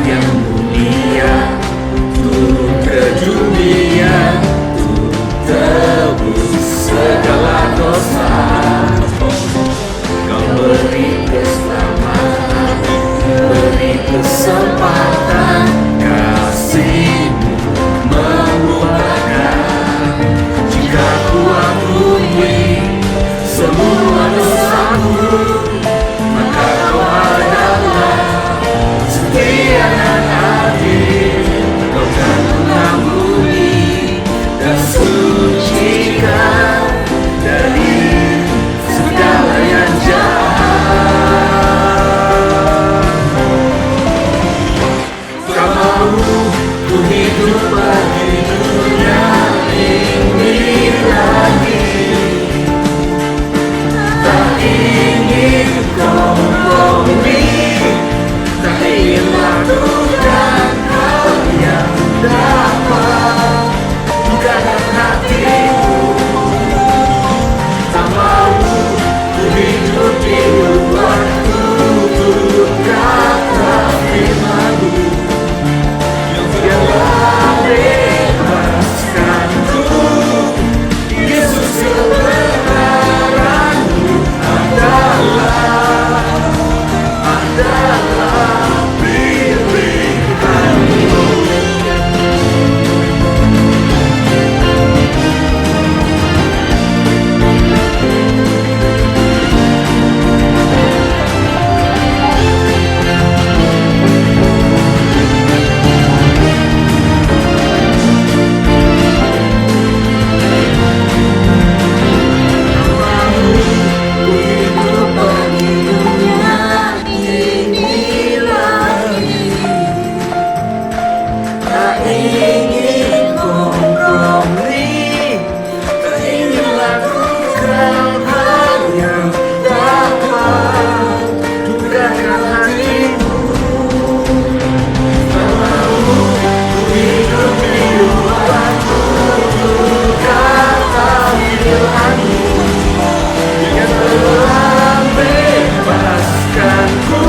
yang mulia turun ke dunia untuk tebus segala dosa. Kau beri keselamatan, beri kesempatan, kasih-Mu membukakan. Jika ku akui semua dosaku, maka Kau adalah setia dan adil. Kau kan mengampuni dan sucikan dari segala yang jahat. Kau mau ku hidup bagi dunia ini lagi, tak ingin kompromi, tak ingin lakukan hal yang dapat bukakan hatimu. Tak mau ku hidup di luar tutur kata firman-Mu yang telah bebaskanku. Yesus, kebenaran-Mu adalah pilihan-Mu. Ku hidup bagi dunia ini lagi, tak ingin kompromi, tak ingin lakukan hal yang dapat bukakan hatimu. Tak mau ku hidup di luar tutur kata firman-Mu yang telah bebaskanku.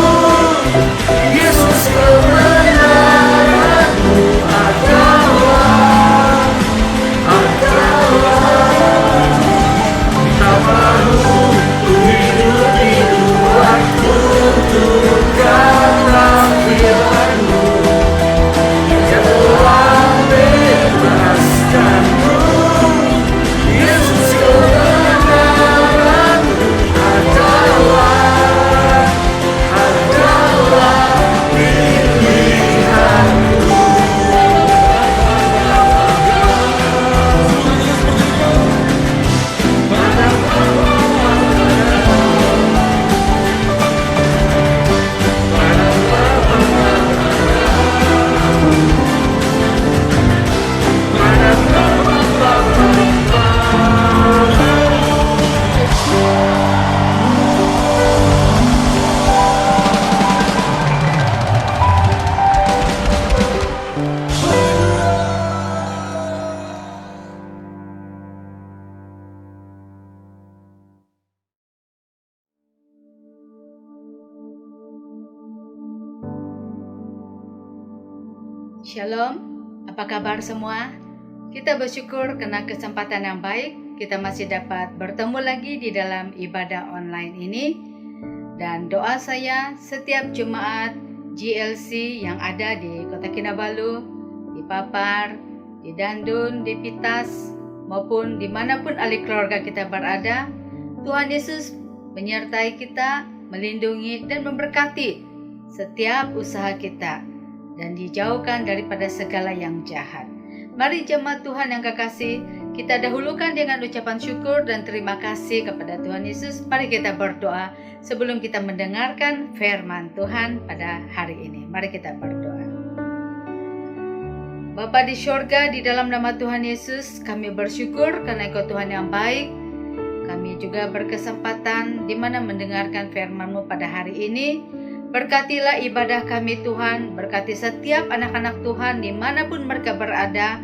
Yesus, kebenaran-Mu adalah tak mau ku hidup di luar tutur kata firman-Mu yang telah bebaskanku. Yesus, kebenaran-Mu adalah pilihan-Mu. Shalom, apa kabar semua? Kita bersyukur karena kesempatan yang baik kita masih dapat bertemu lagi di dalam ibadah online ini. Dan doa saya setiap jemaat GLC yang ada di Kota Kinabalu, di Papar, di Dandun, di Pitas, maupun dimanapun ahli keluarga kita berada, Tuhan Yesus menyertai kita, melindungi dan memberkati setiap usaha kita, dan dijauhkan daripada segala yang jahat. Mari jemaat Tuhan yang kekasih, kita dahulukan dengan ucapan syukur dan terima kasih kepada Tuhan Yesus. Mari kita berdoa sebelum kita mendengarkan firman Tuhan pada hari ini. Mari kita berdoa. Bapa di syurga, di dalam nama Tuhan Yesus, kami bersyukur karena Engkau Tuhan yang baik. Kami juga berkesempatan di mana mendengarkan firman-Mu pada hari ini. Berkatilah ibadah kami Tuhan, berkati setiap anak-anak Tuhan dimanapun mereka berada,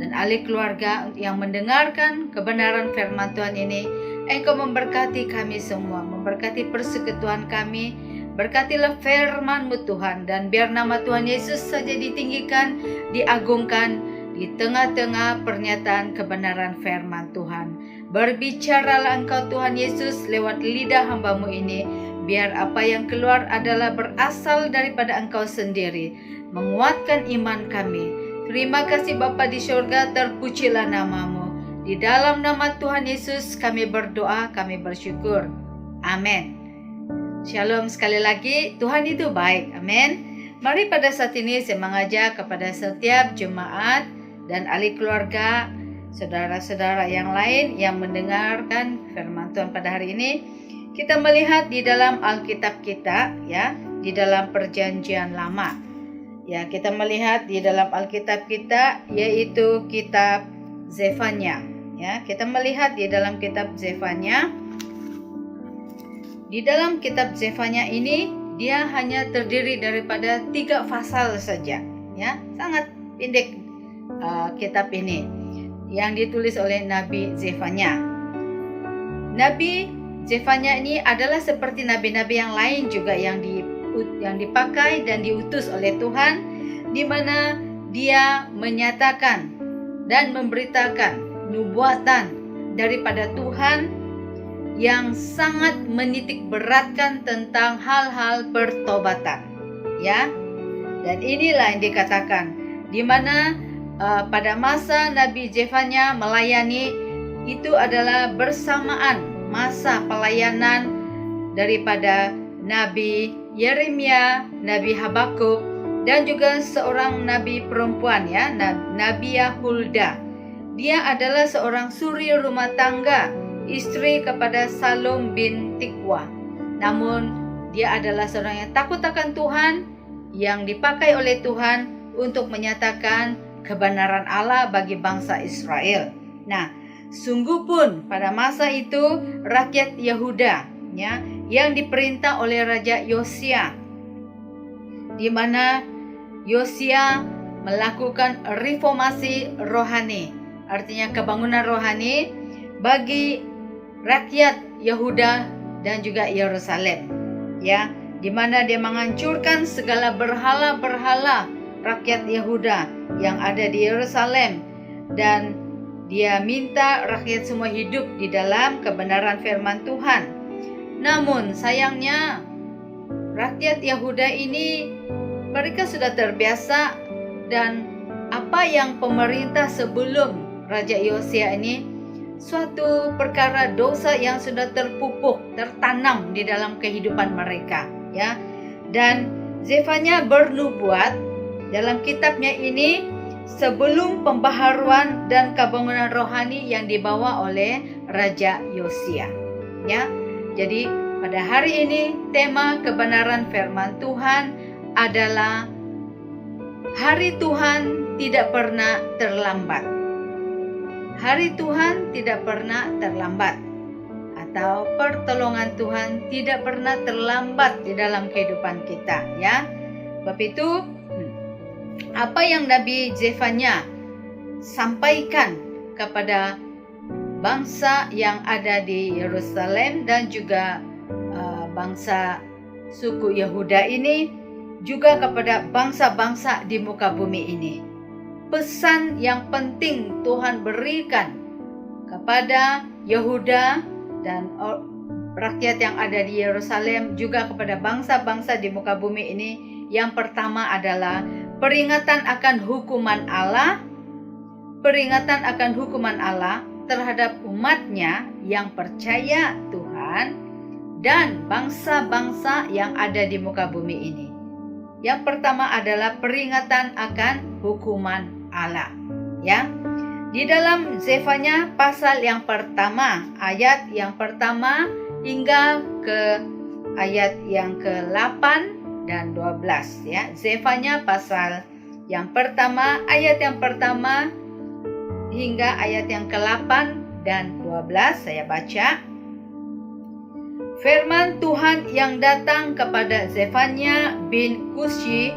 dan ahli keluarga yang mendengarkan kebenaran firman Tuhan ini. Engkau memberkati kami semua, memberkati persekutuan kami, berkatilah firman-Mu Tuhan, dan biar nama Tuhan Yesus saja ditinggikan, diagungkan di tengah-tengah pernyataan kebenaran firman Tuhan. Berbicaralah Engkau Tuhan Yesus lewat lidah hamba-Mu ini, biar apa yang keluar adalah berasal daripada Engkau sendiri, menguatkan iman kami. Terima kasih Bapa di surga, terpujilah nama-Mu. Di dalam nama Tuhan Yesus kami berdoa, kami bersyukur. Amin. Shalom sekali lagi, Tuhan itu baik. Amin. Mari pada saat ini saya mengajak kepada setiap jemaat dan ahli keluarga, saudara-saudara yang lain yang mendengarkan firman Tuhan pada hari ini, kita melihat di dalam Alkitab kita, ya, di dalam Perjanjian Lama. Ya, kita melihat di dalam Alkitab kita, yaitu kitab Zefanya. Ya, kita melihat di dalam kitab Zefanya. Di dalam kitab Zefanya ini, dia hanya terdiri daripada 3 pasal saja, ya, sangat pendek kitab ini yang ditulis oleh Nabi Zefanya. Nabi Zefanya ini adalah seperti nabi-nabi yang lain juga yang dipakai dan diutus oleh Tuhan, di mana dia menyatakan dan memberitakan nubuatan daripada Tuhan yang sangat menitik beratkan tentang hal-hal pertobatan, ya. Dan inilah yang dikatakan, di mana pada masa Nabi Zefanya melayani itu adalah bersamaan masa pelayanan daripada Nabi Yeremia, Nabi Habakuk, dan juga seorang nabi perempuan, ya, Nabiya Hulda. Dia adalah seorang suri rumah tangga, istri kepada Salum bin Tikwa. Namun dia adalah seorang yang takut akan Tuhan, yang dipakai oleh Tuhan untuk menyatakan kebenaran Allah bagi bangsa Israel. Nah, sungguh pun pada masa itu rakyat Yehuda, ya, yang diperintah oleh Raja Yosia, di mana Yosia melakukan reformasi rohani, artinya kebangunan rohani bagi rakyat Yehuda dan juga Yerusalem, ya, di mana dia menghancurkan segala berhala-berhala rakyat Yehuda yang ada di Yerusalem, dan dia minta rakyat semua hidup di dalam kebenaran firman Tuhan. Namun sayangnya rakyat Yehuda ini mereka sudah terbiasa, dan apa yang pemerintah sebelum Raja Yosia ini suatu perkara dosa yang sudah terpupuk, tertanam di dalam kehidupan mereka, ya. Dan Zefanya bernubuat dalam kitabnya ini sebelum pembaharuan dan kebangunan rohani yang dibawa oleh Raja Yosia, ya. Jadi pada hari ini tema kebenaran firman Tuhan adalah hari Tuhan tidak pernah terlambat. Hari Tuhan tidak pernah terlambat, atau pertolongan Tuhan tidak pernah terlambat di dalam kehidupan kita, ya. Sebab itu apa yang Nabi Zefanya sampaikan kepada bangsa yang ada di Yerusalem dan juga bangsa suku Yehuda ini, juga kepada bangsa-bangsa di muka bumi ini. Pesan yang penting Tuhan berikan kepada Yehuda dan rakyat yang ada di Yerusalem, juga kepada bangsa-bangsa di muka bumi ini. Yang pertama adalah peringatan akan hukuman Allah, peringatan akan hukuman Allah terhadap umatnya yang percaya Tuhan dan bangsa-bangsa yang ada di muka bumi ini. Yang pertama adalah peringatan akan hukuman Allah, ya. Di dalam Zefanya pasal yang pertama, ayat yang pertama hingga ke ayat yang ke-8 dan 12, ya. Zefanya pasal yang pertama, ayat yang pertama hingga ayat yang ke-8 dan 12, saya baca. Firman Tuhan yang datang kepada Zefanya bin Kushi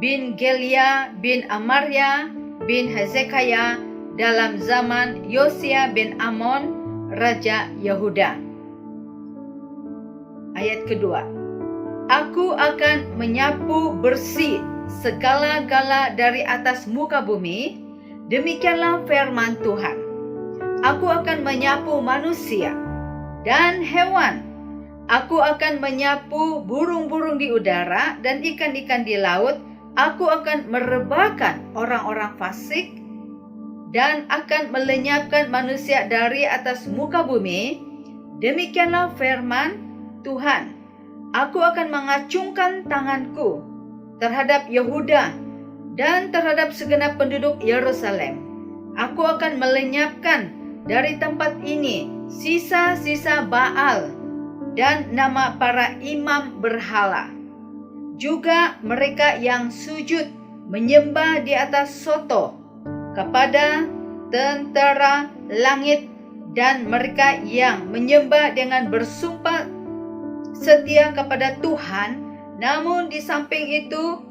bin Gelia bin Amarya bin Hezekiah dalam zaman Yosia bin Amon, Raja Yehuda. Ayat kedua. Aku akan menyapu bersih segala-gala dari atas muka bumi. Demikianlah firman Tuhan. Aku akan menyapu manusia dan hewan. Aku akan menyapu burung-burung di udara dan ikan-ikan di laut. Aku akan merebahkan orang-orang fasik dan akan melenyapkan manusia dari atas muka bumi. Demikianlah firman Tuhan. Aku akan mengacungkan tanganku terhadap Yehuda dan terhadap segenap penduduk Yerusalem. Aku akan melenyapkan dari tempat ini sisa-sisa Baal dan nama para imam berhala. Juga mereka yang sujud menyembah di atas soto kepada tentara langit, dan mereka yang menyembah dengan bersumpah setia kepada Tuhan, namun di samping itu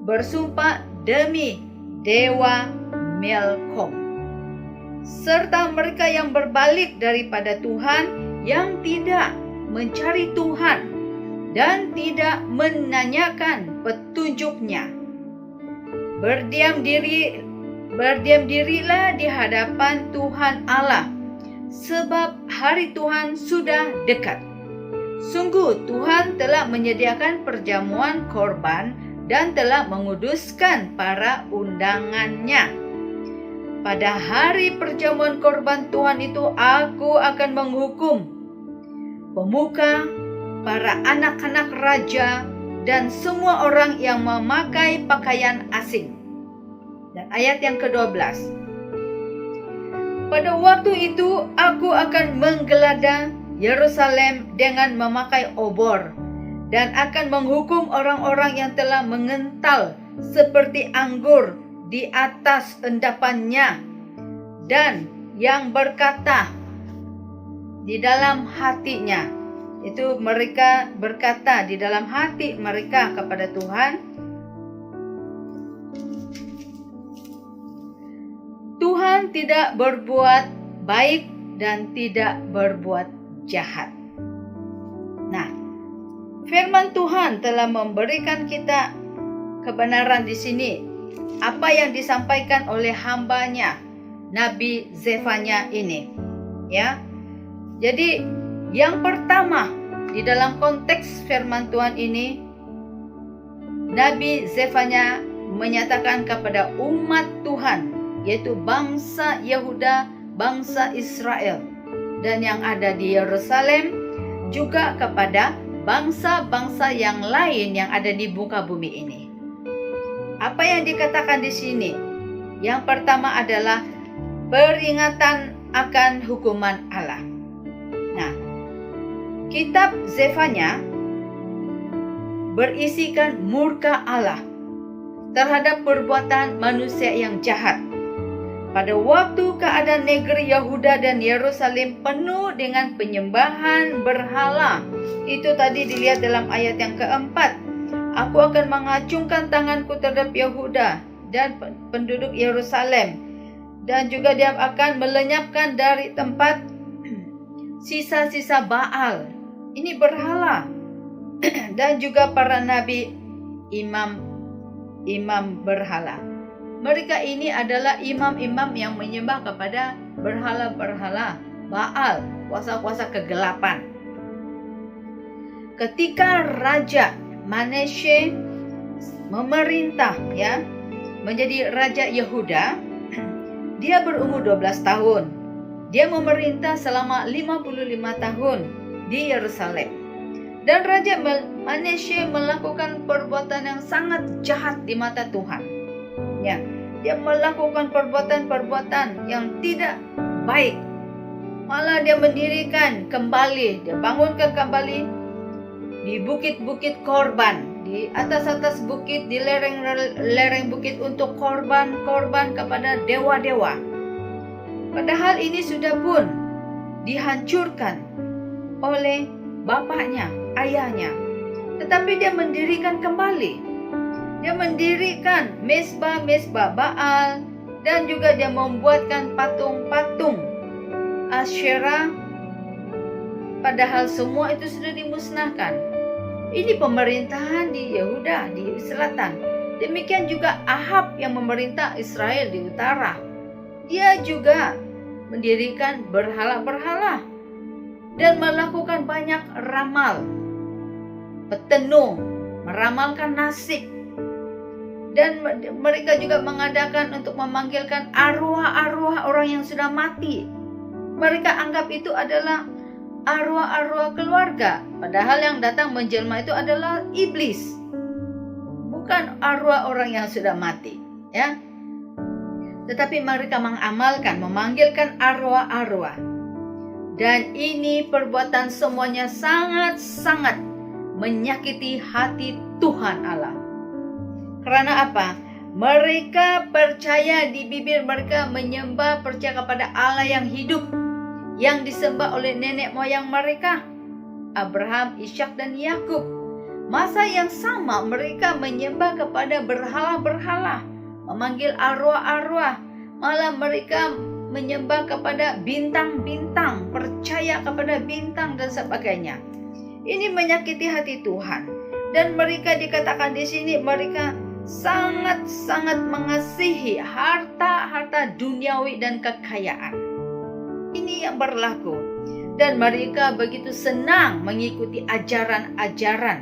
bersumpah demi dewa Melkom. Serta mereka yang berbalik daripada Tuhan, yang tidak mencari Tuhan dan tidak menanyakan petunjuknya. Berdiam dirilah di hadapan Tuhan Allah, sebab hari Tuhan sudah dekat. Sungguh Tuhan telah menyediakan perjamuan korban dan telah menguduskan para undangannya. Pada hari perjamuan korban Tuhan itu, aku akan menghukum pemuka, para anak-anak raja, dan semua orang yang memakai pakaian asing. Dan ayat yang ke-12. Pada waktu itu aku akan menggeledah Yerusalem dengan memakai obor, dan akan menghukum orang-orang yang telah mengental seperti anggur di atas endapannya, dan yang berkata di dalam hatinya, itu mereka berkata di dalam hati mereka kepada Tuhan, Tuhan tidak berbuat baik dan tidak berbuat jahat. Nah, firman Tuhan telah memberikan kita kebenaran di sini. Apa yang disampaikan oleh hambanya, Nabi Zefanya ini, ya. Jadi yang pertama di dalam konteks firman Tuhan ini, Nabi Zefanya menyatakan kepada umat Tuhan, yaitu bangsa Yehuda, bangsa Israel, dan yang ada di Yerusalem, juga kepada bangsa-bangsa yang lain yang ada di muka bumi ini. Apa yang dikatakan di sini? Yang pertama adalah peringatan akan hukuman Allah. Nah, kitab Zefanya berisikan murka Allah terhadap perbuatan manusia yang jahat. Pada waktu keadaan negeri Yehuda dan Yerusalem penuh dengan penyembahan berhala, itu tadi dilihat dalam ayat yang keempat. Aku akan mengacungkan tanganku terhadap Yehuda dan penduduk Yerusalem, dan juga dia akan melenyapkan dari tempat sisa-sisa Baal, ini berhala, dan juga para nabi, imam berhala. Mereka ini adalah imam-imam yang menyembah kepada berhala-berhala Baal, kuasa-kuasa kegelapan. Ketika Raja Manasye memerintah, ya, menjadi Raja Yehuda, dia berumur 12 tahun. Dia memerintah selama 55 tahun di Yerusalem. Dan Raja Manasye melakukan perbuatan yang sangat jahat di mata Tuhan. Ya, dia melakukan perbuatan-perbuatan yang tidak baik. Malah dia mendirikan kembali, dia bangunkan kembali di bukit-bukit korban, di atas-atas bukit, di lereng bukit untuk korban-korban kepada dewa-dewa. Padahal ini sudah pun dihancurkan oleh bapaknya, ayahnya. Tetapi dia mendirikan kembali. Dia mendirikan mesbah-mesbah Baal, dan juga dia membuatkan patung-patung Asyera. Padahal semua itu sudah dimusnahkan. Ini pemerintahan di Yehuda di selatan. Demikian juga Ahab yang memerintah Israel di utara. Dia juga mendirikan berhala-berhala dan melakukan banyak ramal, petenung, meramalkan nasib. Dan mereka juga mengadakan untuk memanggilkan arwah-arwah orang yang sudah mati. Mereka anggap itu adalah arwah-arwah keluarga, padahal yang datang menjelma itu adalah iblis, bukan arwah orang yang sudah mati, ya. Tetapi mereka mengamalkan, memanggilkan arwah-arwah. Dan ini perbuatan semuanya sangat-sangat menyakiti hati Tuhan Allah. Karena apa? Mereka percaya, di bibir mereka menyembah, percaya kepada Allah yang hidup, yang disembah oleh nenek moyang mereka, Abraham, Ishak, dan Yakub. Masa yang sama mereka menyembah kepada berhala-berhala, memanggil arwah-arwah, malah mereka menyembah kepada bintang-bintang, percaya kepada bintang dan sebagainya. Ini menyakiti hati Tuhan. Dan mereka dikatakan di sini mereka sangat-sangat mengasihi harta-harta duniawi dan kekayaan. Ini yang berlaku. Dan mereka begitu senang mengikuti ajaran-ajaran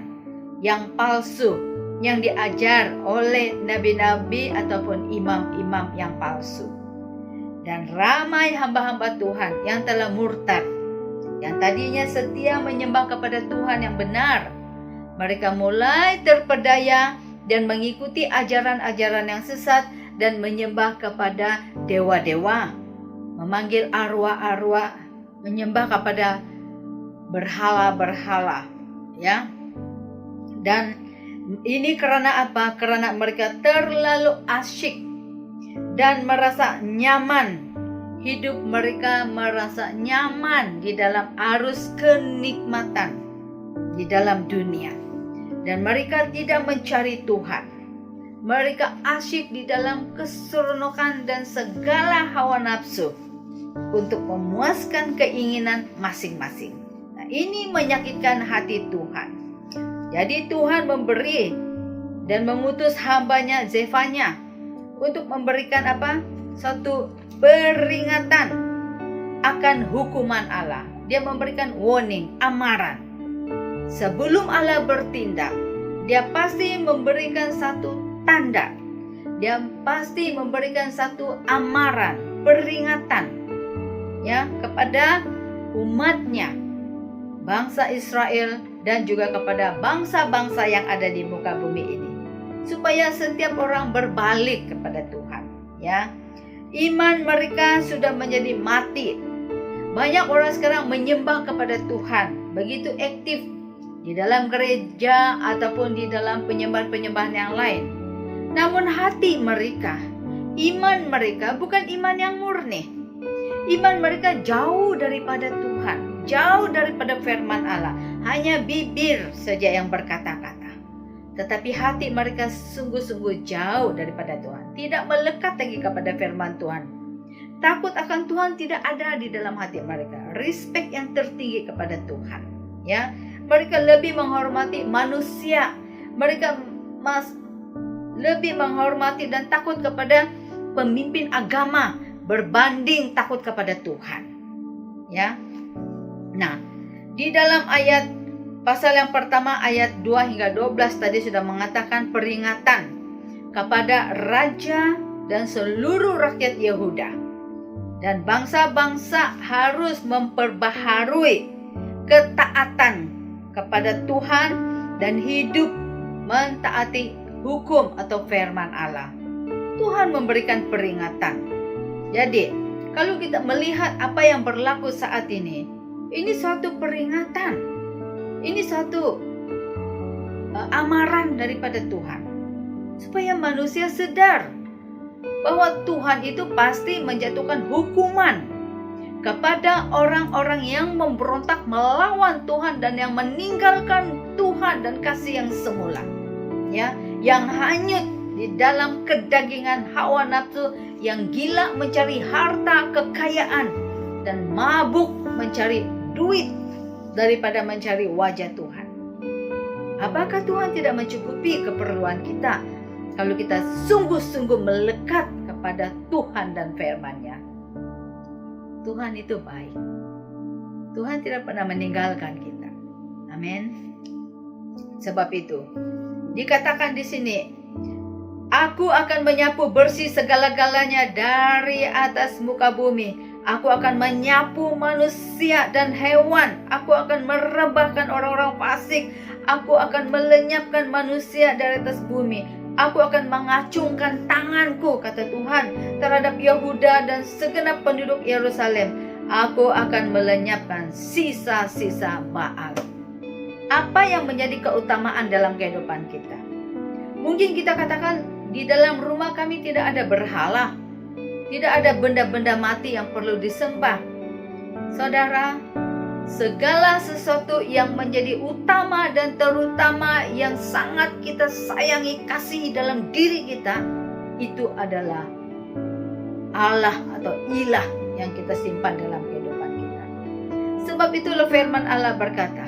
yang palsu yang diajar oleh nabi-nabi ataupun imam-imam yang palsu. Dan ramai hamba-hamba Tuhan yang telah murtad, yang tadinya setia menyembah kepada Tuhan yang benar, mereka mulai terpedaya dan mengikuti ajaran-ajaran yang sesat dan menyembah kepada dewa-dewa, memanggil arwah-arwah, menyembah kepada berhala-berhala, ya. Dan ini karena apa? Karena mereka terlalu asyik dan merasa nyaman. Hidup mereka merasa nyaman di dalam arus kenikmatan di dalam dunia. Dan mereka tidak mencari Tuhan. Mereka asyik di dalam keseronokan dan segala hawa nafsu untuk memuaskan keinginan masing-masing. Nah, ini menyakitkan hati Tuhan. Jadi Tuhan memberi dan mengutus hambanya Zefanya untuk memberikan apa? Satu peringatan akan hukuman Allah. Dia memberikan warning, amaran. Sebelum Allah bertindak, dia pasti memberikan satu tanda. Dia pasti memberikan satu amaran, peringatan, ya, kepada umatnya, bangsa Israel, dan juga kepada bangsa-bangsa yang ada di muka bumi ini, supaya setiap orang berbalik kepada Tuhan, ya. Iman mereka sudah menjadi mati. Banyak orang sekarang menyembah kepada Tuhan, begitu aktif di dalam gereja ataupun di dalam penyembahan-penyembahan yang lain. Namun hati mereka, iman mereka bukan iman yang murni. Iman mereka jauh daripada Tuhan, jauh daripada firman Allah. Hanya bibir saja yang berkata-kata, tetapi hati mereka sungguh-sungguh jauh daripada Tuhan. Tidak melekat lagi kepada firman Tuhan. Takut akan Tuhan tidak ada di dalam hati mereka. Respect yang tertinggi kepada Tuhan, ya. Mereka lebih menghormati manusia. Mereka lebih menghormati dan takut kepada pemimpin agama berbanding takut kepada Tuhan, ya. Nah, di dalam ayat pasal yang pertama ayat 2 hingga 12 tadi sudah mengatakan peringatan kepada raja dan seluruh rakyat Yehuda. Dan bangsa-bangsa harus memperbaharui ketaatan kepada Tuhan dan hidup mentaati hukum atau firman Allah. Tuhan memberikan peringatan. Jadi, kalau kita melihat apa yang berlaku saat ini suatu peringatan. Ini suatu amaran daripada Tuhan, supaya manusia sadar bahwa Tuhan itu pasti menjatuhkan hukuman kepada orang-orang yang memberontak melawan Tuhan dan yang meninggalkan Tuhan dan kasih yang semula, ya, yang hanyut di dalam kedagingan hawa nafsu, yang gila mencari harta kekayaan dan mabuk mencari duit daripada mencari wajah Tuhan. Apakah Tuhan tidak mencukupi keperluan kita kalau kita sungguh-sungguh melekat kepada Tuhan dan firman-Nya? Tuhan itu baik. Tuhan tidak pernah meninggalkan kita. Amin. Sebab itu dikatakan di sini, Aku akan menyapu bersih segala-galanya dari atas muka bumi. Aku akan menyapu manusia dan hewan. Aku akan merebahkan orang-orang fasik. Aku akan melenyapkan manusia dari atas bumi. Aku akan mengacungkan tanganku, kata Tuhan, terhadap Yehuda dan segenap penduduk Yerusalem. Aku akan melenyapkan sisa-sisa Baal. Apa yang menjadi keutamaan dalam kehidupan kita? Mungkin kita katakan, di dalam rumah kami tidak ada berhala, tidak ada benda-benda mati yang perlu disembah. Saudara, segala sesuatu yang menjadi utama dan terutama yang sangat kita sayangi, kasihi dalam diri kita, itu adalah Allah atau ilah yang kita simpan dalam kehidupan kita. Sebab itulah firman Allah berkata,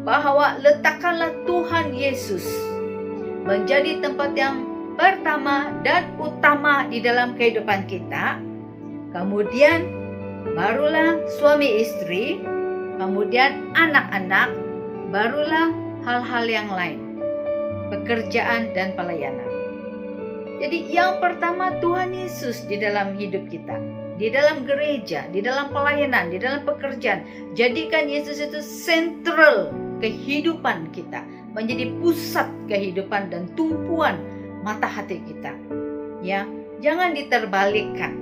bahwa letakkanlah Tuhan Yesus menjadi tempat yang pertama dan utama di dalam kehidupan kita. Kemudian barulah suami istri, kemudian anak-anak, barulah hal-hal yang lain, pekerjaan dan pelayanan. Jadi yang pertama Tuhan Yesus di dalam hidup kita, di dalam gereja, di dalam pelayanan, di dalam pekerjaan. Jadikan Yesus itu sentral kehidupan kita, menjadi pusat kehidupan dan tumpuan mata hati kita. Ya, jangan diterbalikkan.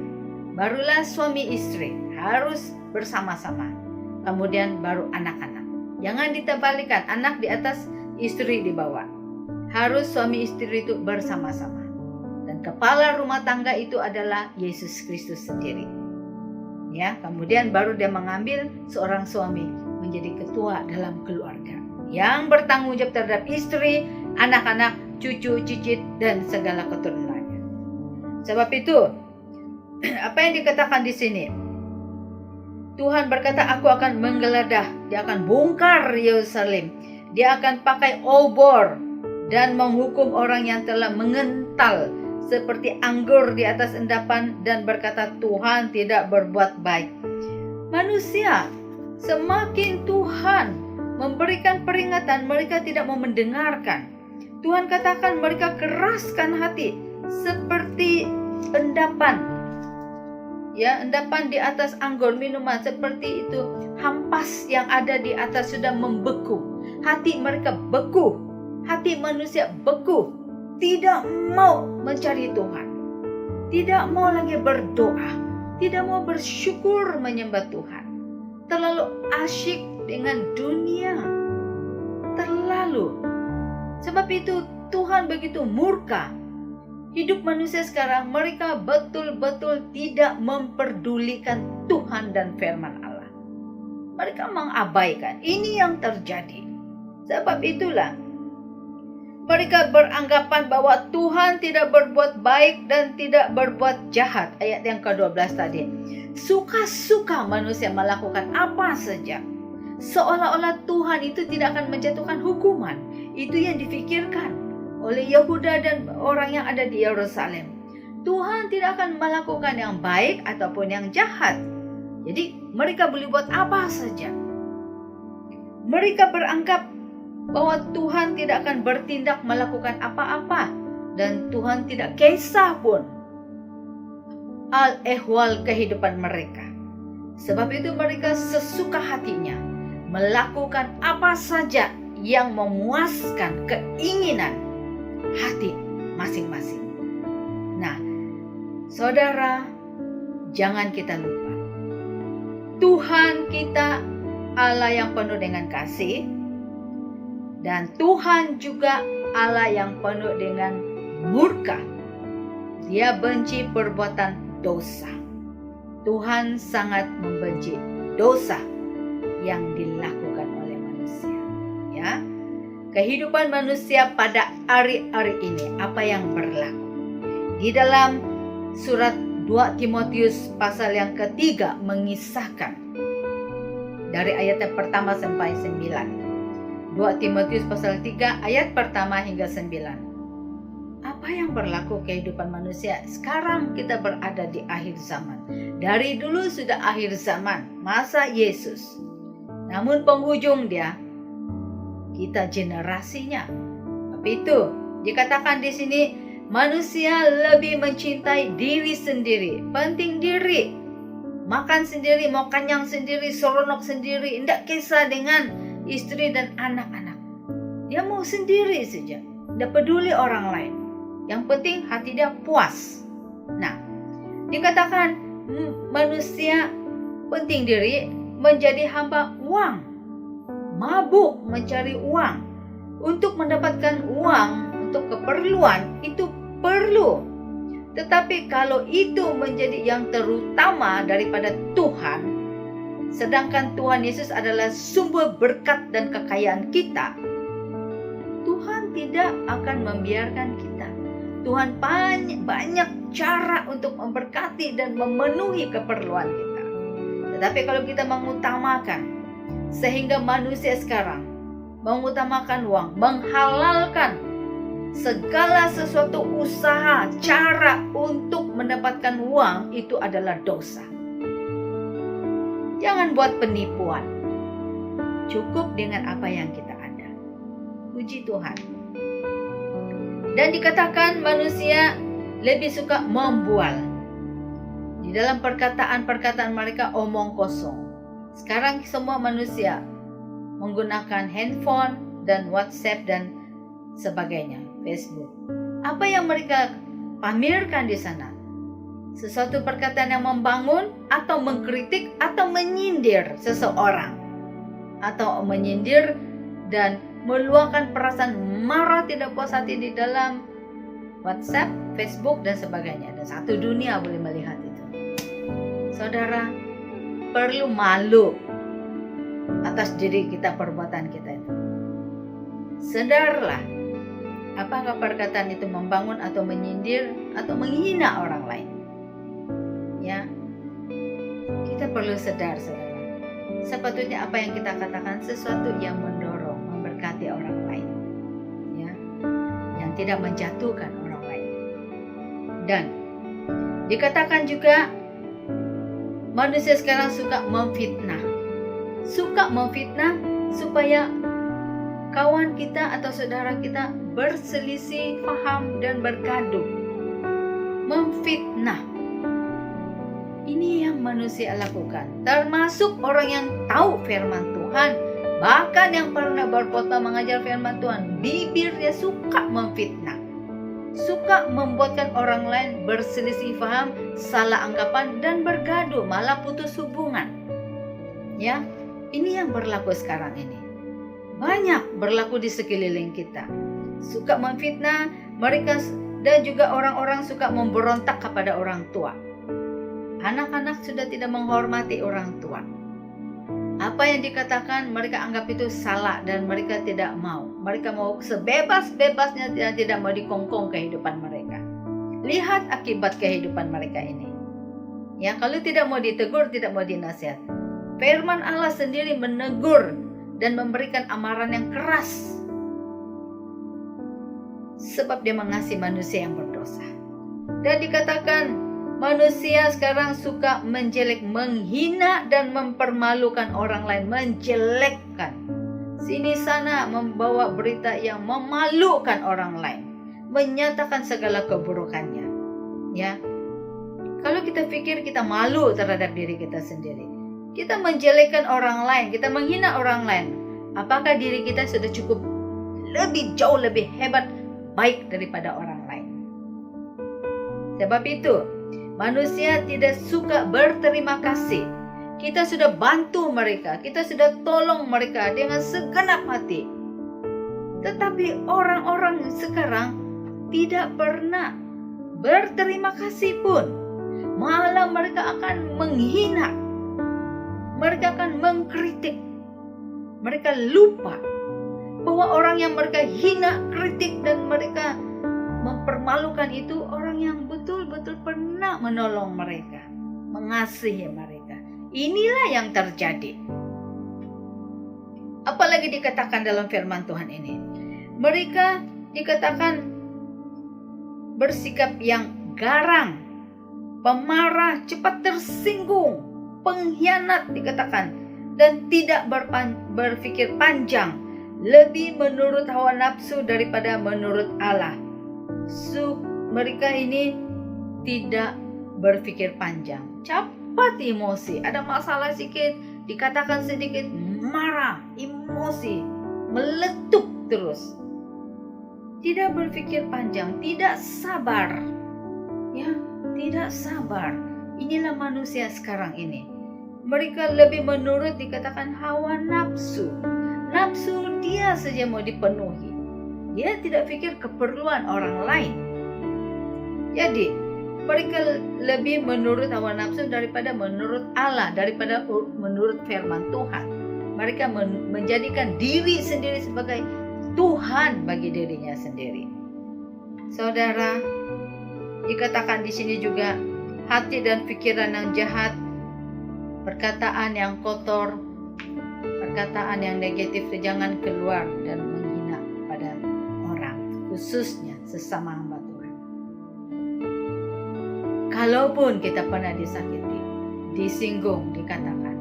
Barulah suami istri harus bersama-sama. Kemudian baru anak-anak. Jangan diterbalikkan, anak di atas, istri di bawah. Harus suami istri itu bersama-sama. Dan kepala rumah tangga itu adalah Yesus Kristus sendiri. Ya, kemudian baru dia mengambil seorang suami menjadi ketua dalam keluarga, yang bertanggung jawab terhadap istri, anak-anak, cucu, cicit, dan segala keturunannya. Sebab itu, apa yang dikatakan di sini? Tuhan berkata, aku akan menggeledah, dia akan bongkar Yerusalem, dia akan pakai obor dan menghukum orang yang telah mengental seperti anggur di atas endapan, dan berkata, Tuhan tidak berbuat baik. Manusia, semakin Tuhan memberikan peringatan, mereka tidak mau mendengarkan. Tuhan katakan mereka keraskan hati seperti endapan. Ya, endapan di atas anggur minuman seperti itu, hampas yang ada di atas sudah membeku. Hati mereka beku, hati manusia beku, tidak mau mencari Tuhan, tidak mau lagi berdoa, tidak mau bersyukur menyembah Tuhan. Terlalu asyik dengan dunia, terlalu. Sebab itu Tuhan begitu murka. Hidup manusia sekarang, mereka betul-betul tidak memperdulikan Tuhan dan firman Allah. Mereka mengabaikan. Ini yang terjadi. Sebab itulah mereka beranggapan bahwa Tuhan tidak berbuat baik dan tidak berbuat jahat. Ayat yang ke-12 tadi. Suka-suka manusia melakukan apa saja. Seolah-olah Tuhan itu tidak akan menjatuhkan hukuman. Itu yang difikirkan oleh Yehuda dan orang yang ada di Yerusalem. Tuhan tidak akan melakukan yang baik ataupun yang jahat. Jadi mereka boleh buat apa saja. Mereka beranggap bahwa Tuhan tidak akan bertindak melakukan apa-apa, dan Tuhan tidak kisah pun al-ehwal kehidupan mereka. Sebab itu mereka sesuka hatinya melakukan apa saja yang memuaskan keinginan hati masing-masing. Nah, saudara, jangan kita lupa, Tuhan kita Allah yang penuh dengan kasih, dan Tuhan juga Allah yang penuh dengan murka. Dia benci perbuatan dosa. Tuhan sangat membenci dosa yang dilakukan oleh manusia. Ya, kehidupan manusia pada hari-hari ini, apa yang berlaku? Di dalam surat 2 Timotius pasal yang ketiga mengisahkan dari ayat yang pertama sampai 9. 2 Timotius pasal 3 ayat pertama hingga 9. Apa yang berlaku kehidupan manusia? Sekarang kita berada di akhir zaman. Dari dulu sudah akhir zaman, masa Yesus. Namun penghujung dia, kita generasinya. Tapi itu dikatakan di sini, manusia lebih mencintai diri sendiri, penting diri. Makan sendiri, mau kenyang sendiri, seronok sendiri, tidak kisah dengan istri dan anak-anak. Dia mau sendiri saja, tidak peduli orang lain. Yang penting hati dia puas. Nah, dikatakan manusia penting diri, menjadi hamba uang, mabuk mencari uang. Untuk mendapatkan uang untuk keperluan itu perlu. Tetapi kalau itu menjadi yang terutama daripada Tuhan, sedangkan Tuhan Yesus adalah sumber berkat dan kekayaan kita, Tuhan tidak akan membiarkan kita. Tuhan banyak cara untuk memberkati dan memenuhi keperluan kita. Tetapi kalau kita mengutamakan, sehingga manusia sekarang mengutamakan uang, menghalalkan segala sesuatu usaha, cara untuk mendapatkan uang, itu adalah dosa. Jangan buat penipuan. Cukup dengan apa yang kita ada. Puji Tuhan. Dan dikatakan manusia lebih suka membual. Di dalam perkataan-perkataan mereka omong kosong. Sekarang semua manusia menggunakan handphone dan WhatsApp dan sebagainya, Facebook. Apa yang mereka pamerkan di sana? Sesuatu perkataan yang membangun atau mengkritik atau menyindir seseorang, atau menyindir dan meluahkan perasaan marah tidak puas hati di dalam WhatsApp, Facebook dan sebagainya. Dan satu dunia boleh melihat itu. Saudara, perlu malu atas diri kita, perbuatan kita itu. Sadarlah, apakah perkataan itu membangun atau menyindir atau menghina orang lain? Ya, kita perlu sadar, saudara. Sepatutnya apa yang kita katakan sesuatu yang mendorong, memberkati orang lain, ya, yang tidak menjatuhkan orang lain. Dan dikatakan juga manusia sekarang suka memfitnah supaya kawan kita atau saudara kita berselisih paham dan bergaduh. Memfitnah. Ini yang manusia lakukan, termasuk orang yang tahu firman Tuhan, bahkan yang pernah berkhotbah mengajar firman Tuhan, bibirnya suka memfitnah, suka membuatkan orang lain berselisih paham, salah anggapan dan bergaduh, malah putus hubungan. Ya, ini yang berlaku sekarang ini. Banyak berlaku di sekeliling kita. Suka memfitnah mereka, dan juga orang-orang suka memberontak kepada orang tua. Anak-anak sudah tidak menghormati orang tua. Apa yang dikatakan mereka anggap itu salah dan mereka tidak mau. Mereka mau sebebas-bebasnya dan tidak mau dikongkong kehidupan mereka. Lihat akibat kehidupan mereka ini. Ya, kalau tidak mau ditegur, tidak mau dinasihat. Firman Allah sendiri menegur dan memberikan amaran yang keras. Sebab dia mengasihi manusia yang berdosa. Dan dikatakan manusia sekarang suka menjelek, menghina dan mempermalukan orang lain, menjelekkan. Sini sana membawa berita yang memalukan orang lain, menyatakan segala keburukannya. Ya. Kalau kita pikir kita malu terhadap diri kita sendiri, kita menjelekkan orang lain, kita menghina orang lain, apakah diri kita sudah cukup jauh lebih hebat, baik daripada orang lain? Sebab itu manusia tidak suka berterima kasih. Kita sudah bantu mereka, kita sudah tolong mereka dengan segenap hati. Tetapi orang-orang sekarang tidak pernah berterima kasih pun. Malah mereka akan menghina. Mereka akan mengkritik. Mereka lupa bahwa orang yang mereka hina, kritik dan mereka mempermalukan itu orang yang betul-betul pernah menolong mereka, mengasihi mereka. Inilah yang terjadi. Apalagi dikatakan dalam firman Tuhan ini. Mereka dikatakan bersikap yang garang, pemarah, cepat tersinggung, pengkhianat dikatakan, dan tidak berpikir panjang, lebih menurut hawa nafsu daripada menurut Allah. Mereka ini tidak berpikir panjang, cepat emosi, ada masalah sedikit, dikatakan sedikit, marah, emosi, meletup terus. Tidak berpikir panjang, tidak sabar. Ya, tidak sabar. Inilah manusia sekarang ini. Mereka lebih menurut dikatakan hawa nafsu. Nafsu dia saja mau dipenuhi. Dia tidak pikir keperluan orang lain. Jadi, mereka lebih menurut hawa nafsu daripada menurut Allah, daripada menurut firman Tuhan. Mereka menjadikan diri sendiri sebagai Tuhan bagi dirinya sendiri. Saudara, dikatakan di sini juga hati dan pikiran yang jahat, perkataan yang kotor, perkataan yang negatif jangan keluar dan menghina pada orang, khususnya sesama hamba Tuhan. Kalaupun kita pernah disakiti, disinggung, dikatakan,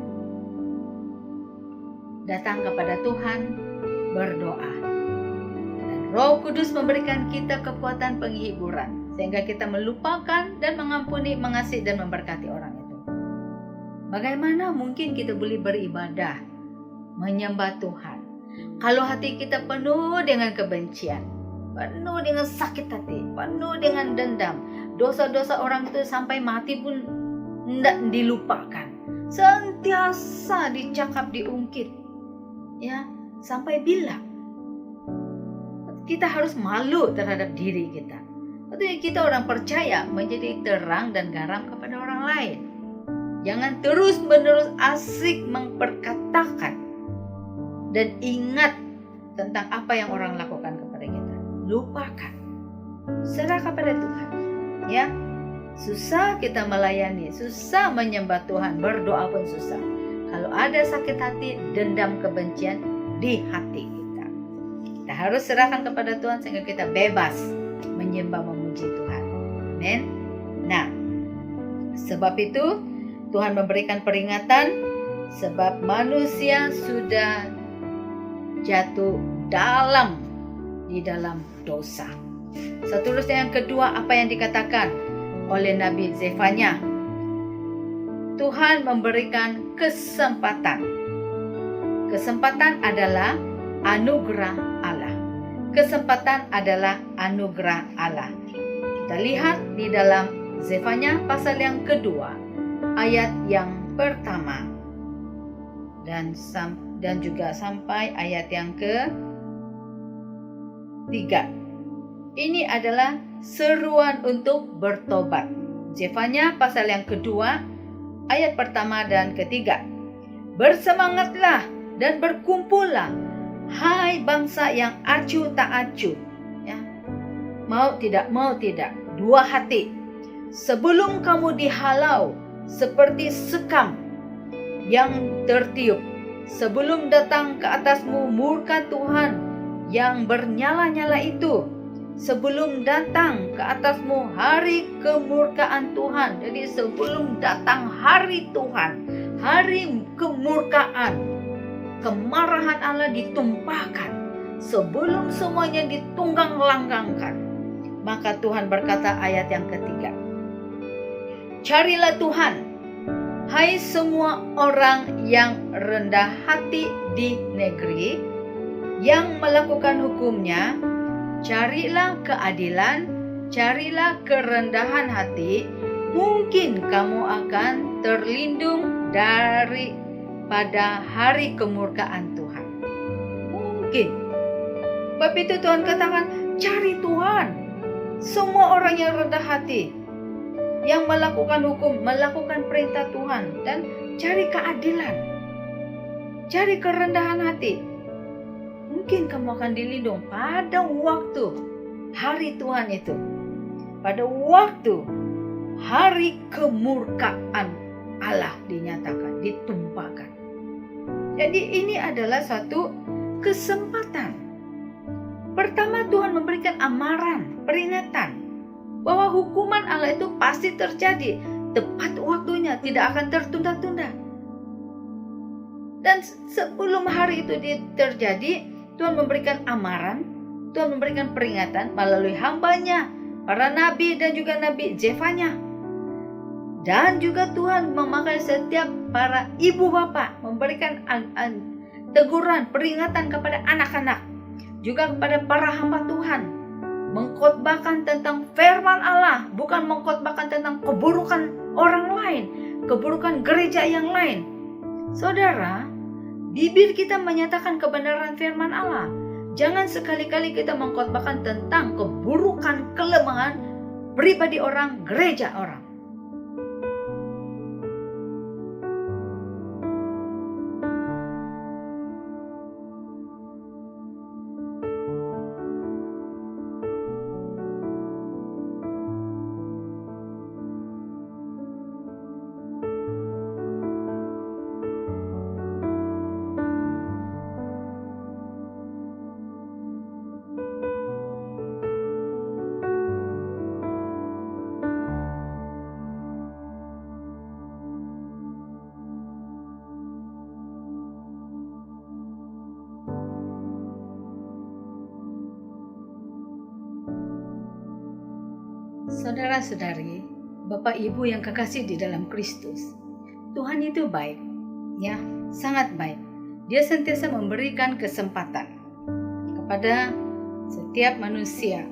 datang kepada Tuhan, berdoa. Roh Kudus memberikan kita kekuatan penghiburan sehingga kita melupakan dan mengampuni, mengasihi dan memberkati orang itu. Bagaimana mungkin kita boleh beribadah, menyembah Tuhan kalau hati kita penuh dengan kebencian, penuh dengan sakit hati, penuh dengan dendam, dosa-dosa orang itu sampai mati pun tidak dilupakan, sentiasa dicakap, diungkit, ya, sampai bila kita harus malu terhadap diri kita. Artinya kita orang percaya menjadi terang dan garam kepada orang lain. Jangan terus-menerus asik memperkatakan dan ingat tentang apa yang orang lakukan kepada kita. Lupakan. Serah kepada Tuhan. Ya, susah kita melayani, susah menyembah Tuhan, berdoa pun susah. Kalau ada sakit hati, dendam, kebencian di hati kita harus serahkan kepada Tuhan sehingga kita bebas menyembah, memuji Tuhan. Amin. Nah, sebab itu Tuhan memberikan peringatan sebab manusia sudah jatuh di dalam dosa. Seterusnya yang kedua, apa yang dikatakan oleh Nabi Zefanya? Tuhan memberikan kesempatan. Kesempatan adalah anugerah Allah. Kesempatan adalah anugerah Allah. Kita lihat di dalam Zefanya pasal yang kedua, ayat yang pertama dan juga sampai ayat yang ketiga. Ini adalah seruan untuk bertobat. Zefanya pasal yang kedua, ayat pertama dan ketiga. Bersemangatlah dan berkumpullah, hai bangsa yang acuh tak acuh, ya. Mau tidak, dua hati. Sebelum kamu dihalau seperti sekam yang tertiup, sebelum datang ke atasmu murka Tuhan yang bernyala-nyala itu, sebelum datang ke atasmu hari kemurkaan Tuhan. Jadi sebelum datang hari Tuhan, hari kemurkaan, kemarahan Allah ditumpahkan, sebelum semuanya ditunggang langgangkan, maka Tuhan berkata ayat yang ketiga, carilah Tuhan, hai semua orang yang rendah hati di negeri, yang melakukan hukumnya, carilah keadilan, carilah kerendahan hati, mungkin kamu akan terlindung pada hari kemurkaan Tuhan. Mungkin. Sebab itu Tuhan katakan, cari Tuhan. Semua orang yang rendah hati, yang melakukan hukum, melakukan perintah Tuhan, dan cari keadilan, cari kerendahan hati. Mungkin kamu akan dilindung pada waktu hari Tuhan itu, pada waktu hari kemurkaan Allah dinyatakan, ditumpahkan. Jadi ini adalah suatu kesempatan. Pertama, Tuhan memberikan amaran, peringatan bahwa hukuman Allah itu pasti terjadi tepat waktunya, tidak akan tertunda-tunda. Dan sebelum hari itu terjadi, Tuhan memberikan amaran, Tuhan memberikan peringatan melalui hambanya, para nabi dan juga nabi Zefanya. Dan juga Tuhan memakai setiap para ibu bapak, memberikan teguran, peringatan kepada anak-anak, juga kepada para hamba Tuhan, mengkhotbahkan tentang firman Allah, bukan mengkhotbahkan tentang keburukan orang lain, keburukan gereja yang lain. Saudara, bibir kita menyatakan kebenaran firman Allah. Jangan sekali-kali kita mengkhotbahkan tentang keburukan, kelemahan pribadi orang, gereja orang. Saudara-saudari, Bapak Ibu yang kekasih di dalam Kristus, Tuhan itu baik, ya, sangat baik. Dia sentiasa memberikan kesempatan kepada setiap manusia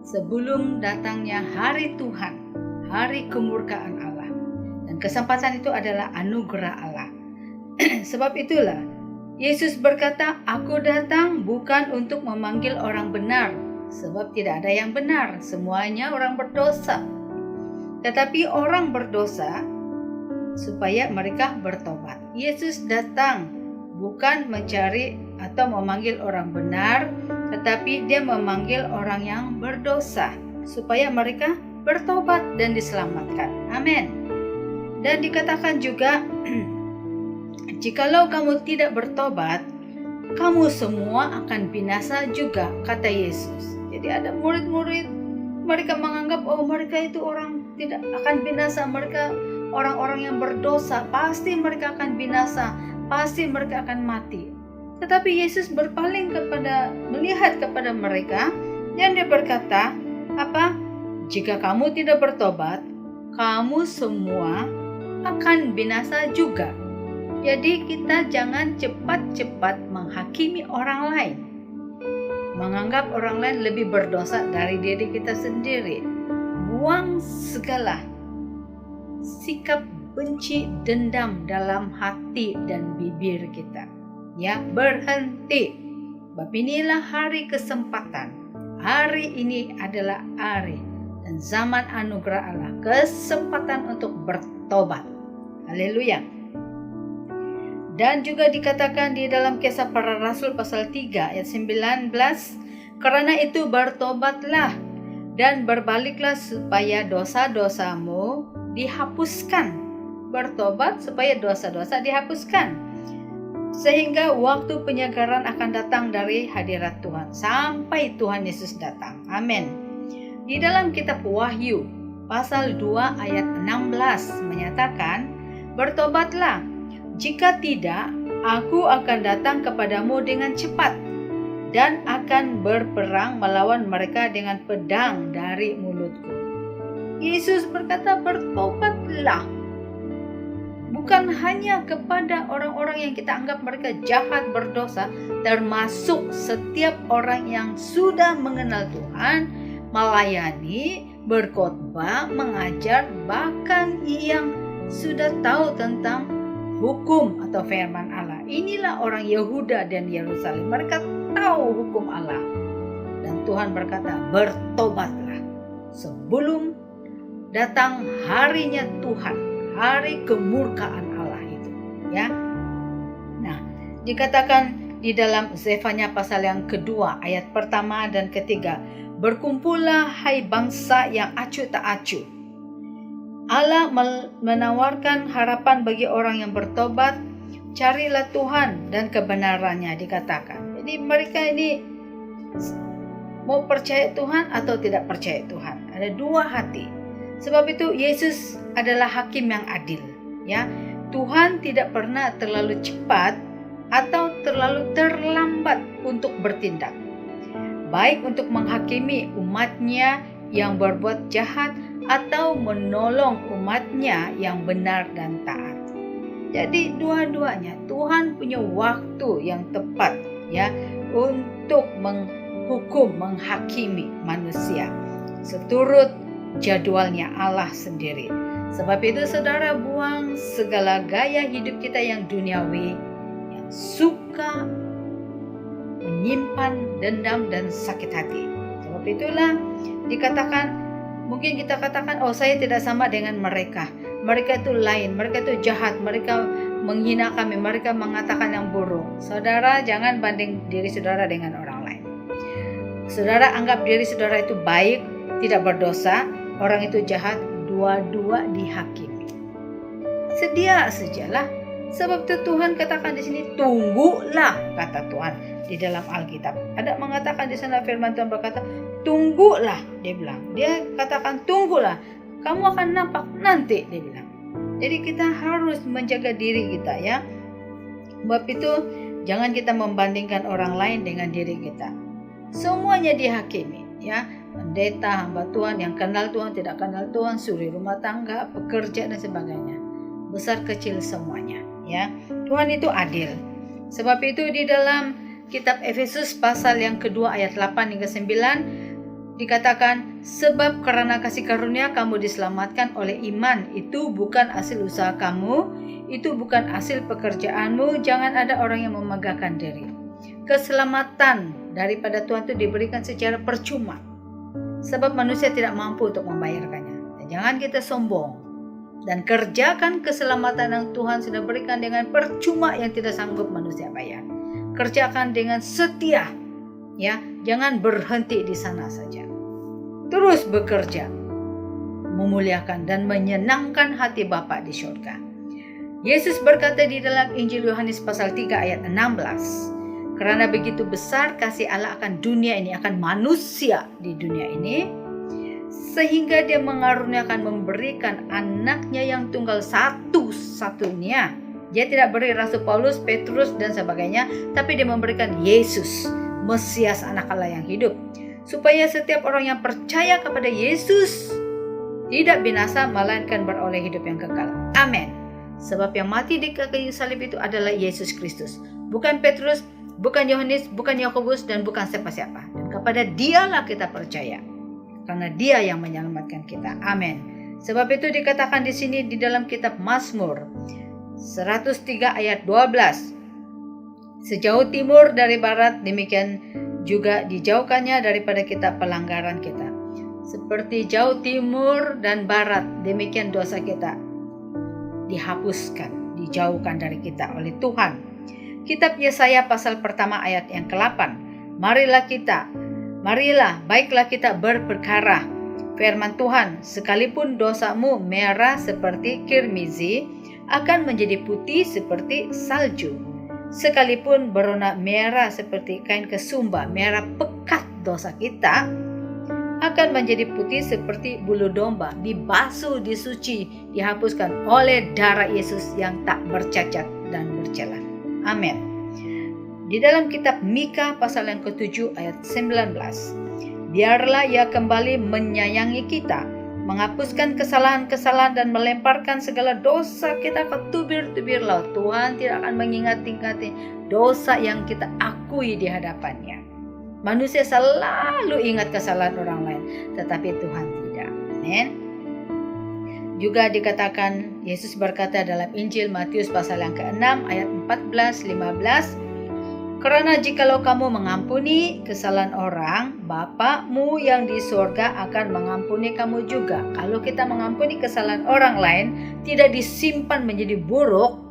sebelum datangnya hari Tuhan, hari kemurkaan Allah. Dan kesempatan itu adalah anugerah Allah. Sebab itulah Yesus berkata, "Aku datang bukan untuk memanggil orang benar, sebab tidak ada yang benar, semuanya orang berdosa. Tetapi orang berdosa supaya mereka bertobat." Yesus datang bukan mencari atau memanggil orang benar, tetapi dia memanggil orang yang berdosa supaya mereka bertobat dan diselamatkan. Amin. Dan dikatakan juga, "Jikalau kamu tidak bertobat, kamu semua akan binasa juga," kata Yesus. Jadi ada murid-murid, mereka menganggap, oh mereka itu orang tidak akan binasa, mereka orang-orang yang berdosa, pasti mereka akan binasa, pasti mereka akan mati. Tetapi Yesus berpaling melihat kepada mereka, dan dia berkata, apa? "Jika kamu tidak bertobat, kamu semua akan binasa juga." Jadi kita jangan cepat-cepat menghakimi orang lain, menganggap orang lain lebih berdosa dari diri kita sendiri. Buang segala sikap benci, dendam dalam hati dan bibir kita. Ya, berhenti. Sebab inilah hari kesempatan. Hari ini adalah hari dan zaman anugerah Allah, kesempatan untuk bertobat. Haleluya. Dan juga dikatakan di dalam Kisah Para Rasul pasal 3 ayat 19, "Karena itu bertobatlah dan berbaliklah supaya dosa-dosamu dihapuskan." Bertobat supaya dosa-dosa dihapuskan, sehingga waktu penyegaran akan datang dari hadirat Tuhan, sampai Tuhan Yesus datang. Amin. Di dalam kitab Wahyu pasal 2 ayat 16 menyatakan, "Bertobatlah, jika tidak, aku akan datang kepadamu dengan cepat dan akan berperang melawan mereka dengan pedang dari mulutku." Yesus berkata, bertobatlah. Bukan hanya kepada orang-orang yang kita anggap mereka jahat, berdosa, termasuk setiap orang yang sudah mengenal Tuhan, melayani, berkhotbah, mengajar, bahkan yang sudah tahu tentang hukum atau firman Allah. Inilah orang Yehuda dan Yerusalem. Mereka tahu hukum Allah. Dan Tuhan berkata, bertobatlah sebelum datang harinya Tuhan, hari kemurkaan Allah itu. Ya. Nah, dikatakan di dalam Zefanya pasal yang kedua, ayat pertama dan ketiga, "Berkumpullah hai bangsa yang acuh tak acuh. Allah menawarkan harapan bagi orang yang bertobat. carilah Tuhan dan kebenarannya dikatakan. Jadi mereka ini mau percaya Tuhan atau tidak percaya Tuhan. Ada dua hati. Sebab itu Yesus adalah hakim yang adil. Ya, Tuhan tidak pernah terlalu cepat atau terlalu terlambat untuk bertindak. Baik untuk menghakimi umatnya yang berbuat jahat atau menolong umatnya yang benar dan taat. Jadi dua-duanya Tuhan punya waktu yang tepat ya untuk menghukum, menghakimi manusia seturut jadwalnya Allah sendiri. Sebab itu saudara, buang segala gaya hidup kita yang duniawi, yang suka menyimpan dendam dan sakit hati. Sebab itulah dikatakan, mungkin kita katakan, oh saya tidak sama dengan mereka. Mereka itu lain, mereka itu jahat, mereka menghina kami, mereka mengatakan yang buruk. Saudara, jangan banding diri saudara dengan orang lain. Saudara anggap diri saudara itu baik, tidak berdosa, orang itu jahat, dua-dua dihakimi. Sedia sajalah. Sebab itu Tuhan katakan di sini, tunggulah, kata Tuhan di dalam Alkitab. Ada mengatakan di sana firman Tuhan berkata, tunggulah, dia bilang. Dia katakan tunggulah, kamu akan nampak nanti, dia bilang. Jadi kita harus menjaga diri kita ya. Sebab itu jangan kita membandingkan orang lain dengan diri kita. Semuanya dihakimi ya. Pendeta, hamba Tuhan, yang kenal Tuhan, tidak kenal Tuhan, suri rumah tangga, pekerja dan sebagainya. Besar kecil semuanya ya. Tuhan itu adil. Sebab itu di dalam kitab Efesus pasal yang kedua ayat 8 hingga 9 dikatakan, sebab karena kasih karunia kamu diselamatkan oleh iman, itu bukan hasil usaha kamu, itu bukan hasil pekerjaanmu, jangan ada orang yang memegahkan diri. Keselamatan daripada Tuhan itu diberikan secara percuma, sebab manusia tidak mampu untuk membayarkannya. Dan jangan kita sombong dan kerjakan keselamatan yang Tuhan sudah berikan dengan percuma yang tidak sanggup manusia bayar. Kerjakan dengan setia ya, jangan berhenti di sana saja. Terus bekerja, memuliakan dan menyenangkan hati Bapa di surga. Yesus berkata di dalam Injil Yohanes pasal 3 ayat 16, karena begitu besar kasih Allah akan dunia ini, akan manusia di dunia ini, sehingga dia mengaruniakan, memberikan anaknya yang tunggal satu-satunya. Dia tidak beri Rasul Paulus, Petrus dan sebagainya, tapi dia memberikan Yesus, Mesias anak Allah yang hidup, supaya setiap orang yang percaya kepada Yesus tidak binasa, melainkan beroleh hidup yang kekal. Amin. Sebab yang mati di kayu salib itu adalah Yesus Kristus, bukan Petrus, bukan Yohanes, bukan Yakobus, dan bukan siapa-siapa. Dan kepada Dialah kita percaya, karena Dia yang menyelamatkan kita. Amin. Sebab itu dikatakan di sini di dalam kitab Mazmur 103 ayat 12, sejauh timur dari barat, demikian juga dijauhkannya daripada kita pelanggaran kita. Seperti jauh timur dan barat, demikian dosa kita dihapuskan, dijauhkan dari kita oleh Tuhan. Kitab Yesaya pasal pertama ayat yang ke-8, marilah baiklah kita berperkara, firman Tuhan, sekalipun dosamu merah seperti kirmizi, akan menjadi putih seperti salju. Sekalipun berwarna merah seperti kain kesumba, merah pekat dosa kita, akan menjadi putih seperti bulu domba, dibasuh, disuci, dihapuskan oleh darah Yesus yang tak bercacat dan bercela. Amin. Di dalam kitab Mika pasal yang ke-7 ayat 19, biarlah Ia kembali menyayangi kita, menghapuskan kesalahan-kesalahan dan melemparkan segala dosa kita ke tubir-tubir laut. Tuhan tidak akan mengingat-ingati dosa yang kita akui di hadapannya. Manusia selalu ingat kesalahan orang lain, tetapi Tuhan tidak. Amin. Juga dikatakan, Yesus berkata dalam Injil Matius pasal yang ke-6 ayat 14-15, karena jikalau kamu mengampuni kesalahan orang, Bapa-Mu yang di surga akan mengampuni kamu juga. Kalau kita mengampuni kesalahan orang lain, tidak disimpan menjadi buruk,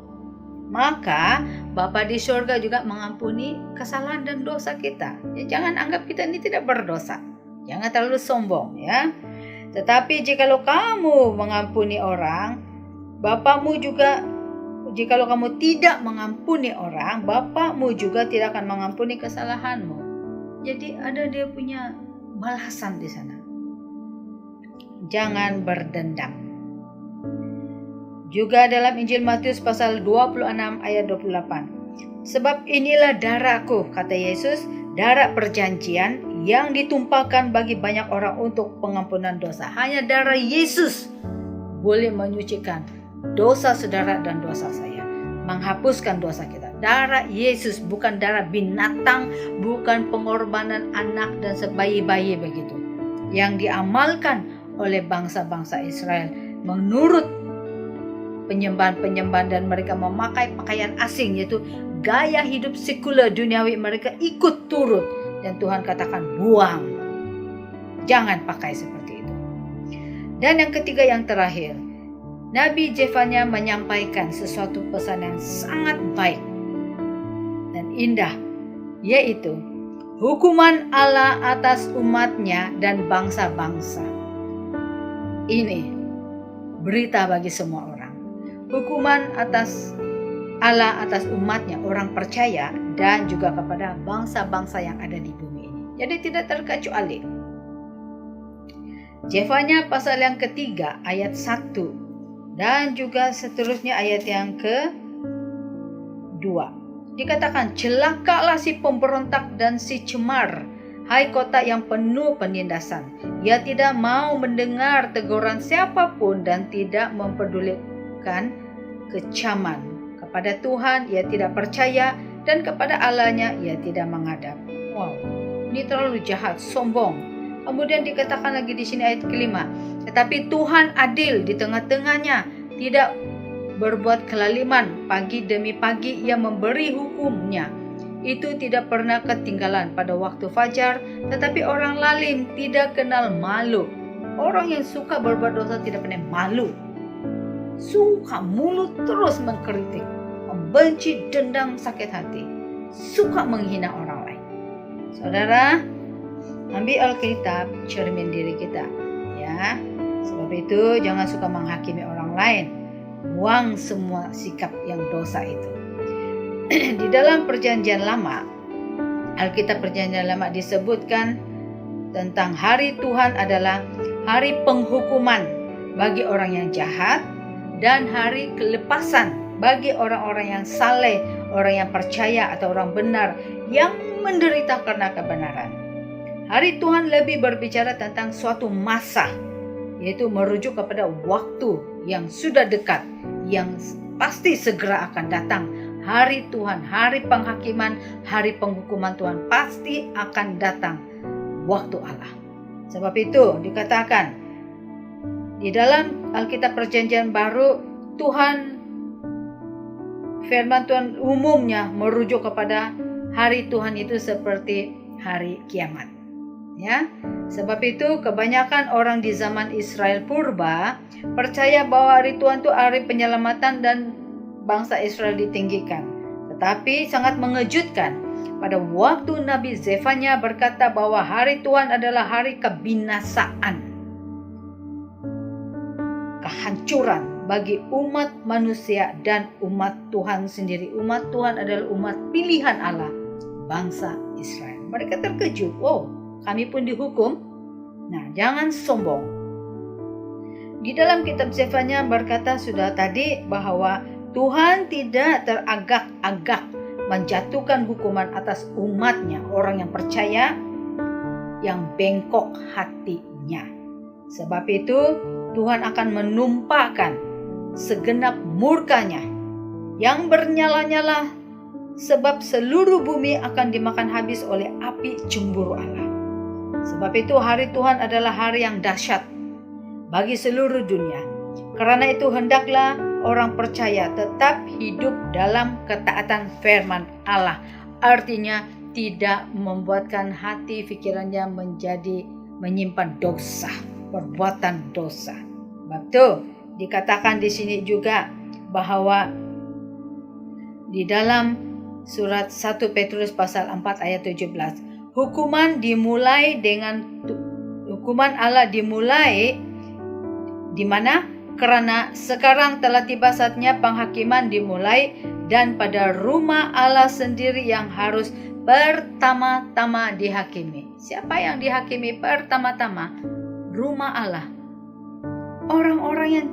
maka Bapa di surga juga mengampuni kesalahan dan dosa kita. Ya, jangan anggap kita ini tidak berdosa. Jangan terlalu sombong ya. Tetapi jikalau kamu mengampuni orang, Bapa-Mu juga jikalau kamu tidak mengampuni orang, Bapakmu juga tidak akan mengampuni kesalahanmu. Jadi ada dia punya balasan di sana. Jangan berdendam. Juga dalam Injil Matius pasal 26 ayat 28. Sebab inilah darahku, kata Yesus, darah perjanjian yang ditumpahkan bagi banyak orang untuk pengampunan dosa. Hanya darah Yesus boleh menyucikan dosa saudara dan dosa saya, menghapuskan dosa kita. Darah Yesus, bukan darah binatang, bukan pengorbanan anak dan sebayi-bayi begitu, yang diamalkan oleh bangsa-bangsa Israel menurut penyembahan-penyembahan, dan mereka memakai pakaian asing, yaitu gaya hidup sekuler duniawi. Mereka ikut turut, dan Tuhan katakan buang, jangan pakai seperti itu. Dan yang ketiga, yang terakhir, Nabi Zefanya menyampaikan sesuatu pesan yang sangat baik dan indah, yaitu hukuman Allah atas umatnya dan bangsa-bangsa. Ini berita bagi semua orang. Hukuman atas Allah atas umatnya, orang percaya, dan juga kepada bangsa-bangsa yang ada di bumi ini. Jadi tidak terkecuali. Zefanya pasal yang ketiga ayat 1 dan juga seterusnya ayat yang ke-2. Dikatakan, celakalah si pemberontak dan si cemar, hai kota yang penuh penindasan. Ia tidak mau mendengar teguran siapapun dan tidak mempedulikan kecaman. Kepada Tuhan ia tidak percaya, dan kepada Allahnya ia tidak menghadap. Wow, ini terlalu jahat, sombong. Kemudian dikatakan lagi di sini ayat ke-5, tetapi Tuhan adil di tengah-tengahnya, tidak berbuat kelaliman. Pagi demi pagi ia memberi hukumnya. Itu tidak pernah ketinggalan pada waktu fajar, tetapi orang lalim tidak kenal malu. Orang yang suka berbuat dosa tidak pernah malu. Suka mulut terus mengkritik, membenci, dendam, sakit hati, suka menghina orang lain. Saudara, ambil Alkitab, cermin diri kita, ya. Sebab itu jangan suka menghakimi orang lain. Buang semua sikap yang dosa itu. Di dalam Perjanjian Lama, Alkitab Perjanjian Lama disebutkan tentang hari Tuhan adalah hari penghukuman bagi orang yang jahat dan hari kelepasan bagi orang-orang yang saleh, orang yang percaya atau orang benar yang menderita karena kebenaran. Hari Tuhan lebih berbicara tentang suatu masa, yaitu merujuk kepada waktu yang sudah dekat, yang pasti segera akan datang. Hari Tuhan, hari penghakiman, hari penghukuman Tuhan pasti akan datang, waktu Allah. Sebab itu dikatakan di dalam Alkitab Perjanjian Baru, Tuhan, firman Tuhan umumnya merujuk kepada hari Tuhan itu seperti hari kiamat. Ya, sebab itu kebanyakan orang di zaman Israel purba percaya bahwa hari Tuhan itu hari penyelamatan dan bangsa Israel ditinggikan. Tetapi sangat mengejutkan, pada waktu Nabi Zefanya berkata bahwa hari Tuhan adalah hari kebinasaan, kehancuran bagi umat manusia dan umat Tuhan sendiri. Umat Tuhan adalah umat pilihan Allah, bangsa Israel. Mereka terkejut, wow, kami pun dihukum. Nah, jangan sombong. Di dalam kitab Zefanya berkata sudah tadi bahwa Tuhan tidak teragak-agak menjatuhkan hukuman atas umatnya, orang yang percaya, yang bengkok hatinya. Sebab itu Tuhan akan menumpahkan segenap murkanya yang bernyala-nyala, sebab seluruh bumi akan dimakan habis oleh api cemburu Allah. Sebab itu hari Tuhan adalah hari yang dahsyat bagi seluruh dunia. Karena itu hendaklah orang percaya tetap hidup dalam ketaatan firman Allah. Artinya tidak membuatkan hati pikirannya menjadi menyimpan dosa, perbuatan dosa. Betul, dikatakan di sini juga bahwa di dalam surat 1 Petrus pasal 4 ayat 17, hukuman Allah dimulai di mana? Karena sekarang telah tiba saatnya penghakiman dimulai, dan pada rumah Allah sendiri yang harus pertama-tama dihakimi. Siapa yang dihakimi pertama-tama? Rumah Allah. Orang-orang yang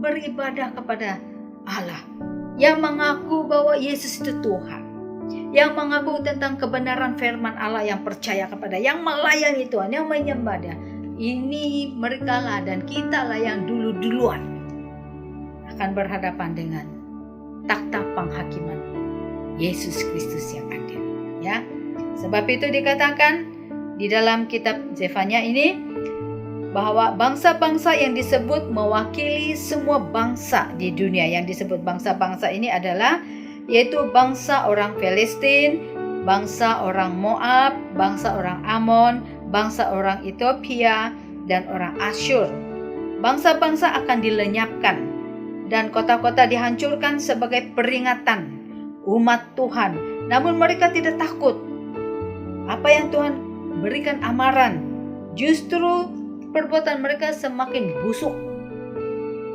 beribadah kepada Allah, yang mengaku bahwa Yesus itu Tuhan, yang mengaku tentang kebenaran firman Allah, yang percaya kepada, yang melayani Tuhan, yang menyembah Dia. Ini mereka lah dan kita lah yang duluan akan berhadapan dengan takhta penghakiman Yesus Kristus yang adil. Ya, sebab itu dikatakan di dalam kitab Zefanya ini bahwa bangsa-bangsa yang disebut mewakili semua bangsa di dunia. Yang disebut bangsa-bangsa ini adalah yaitu bangsa orang Palestina, bangsa orang Moab, bangsa orang Amon, bangsa orang Ethiopia, dan orang Asyur. Bangsa-bangsa akan dilenyapkan dan kota-kota dihancurkan sebagai peringatan umat Tuhan. Namun mereka tidak takut. Apa yang Tuhan berikan amaran, justru perbuatan mereka semakin busuk.